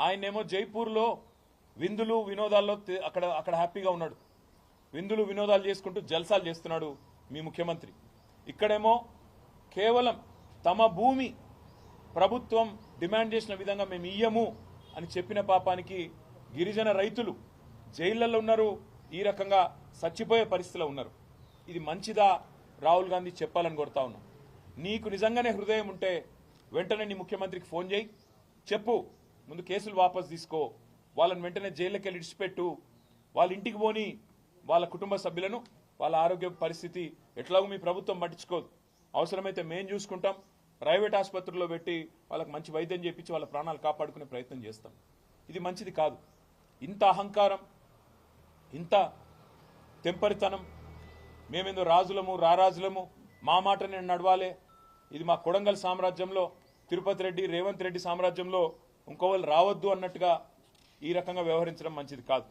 ఆయనేమో జైపూర్లో విందులు వినోదాల్లో అక్కడ హ్యాపీగా ఉన్నాడు. విందులు వినోదాలు చేసుకుంటూ జల్సాలు చేస్తున్నాడు మీ ముఖ్యమంత్రి. ఇక్కడేమో కేవలం తమ భూమి ప్రభుత్వం డిమాండ్ చేసిన విధంగా మేము ఇయ్యము అని చెప్పిన పాపానికి గిరిజన రైతులు జైళ్లలో ఉన్నారు, ఈ రకంగా చచ్చిపోయే పరిస్థితిలో ఉన్నారు. ఇది మంచిదా? రాహుల్ గాంధీ చెప్పాలని కోరుతా ఉన్నాం. నీకు నిజంగానే హృదయం ఉంటే వెంటనే నీ ముఖ్యమంత్రికి ఫోన్ చేయి, చెప్పు, ముందు కేసులు వాపసు తీసుకో, వాళ్ళని వెంటనే జైల్లోకి వెళ్ళి ఇడిచిపెట్టు, వాళ్ళ ఇంటికి పోని వాళ్ళ కుటుంబ సభ్యులను, వాళ్ళ ఆరోగ్య పరిస్థితి ఎట్లాగో మీ ప్రభుత్వం పట్టించుకోదు, అవసరమైతే మేం చూసుకుంటాం, ప్రైవేట్ ఆసుపత్రుల్లో పెట్టి వాళ్ళకి మంచి వైద్యం చేయించి వాళ్ళ ప్రాణాలు కాపాడుకునే ప్రయత్నం చేస్తాం. ఇది మంచిది కాదు. ఇంత అహంకారం, ఇంత తెంపరితనం, మేమేందో రాజులము రారాజులము, మా మాట నేను నడవాలే, ఇది మా కొడంగల్ సామ్రాజ్యంలో తిరుపతి రెడ్డి రేవంత్ రెడ్డి సామ్రాజ్యంలో ఇంకోవాళ్ళు రావద్దు అన్నట్టుగా ఈ రకంగా వ్యవహరించడం మంచిది కాదు.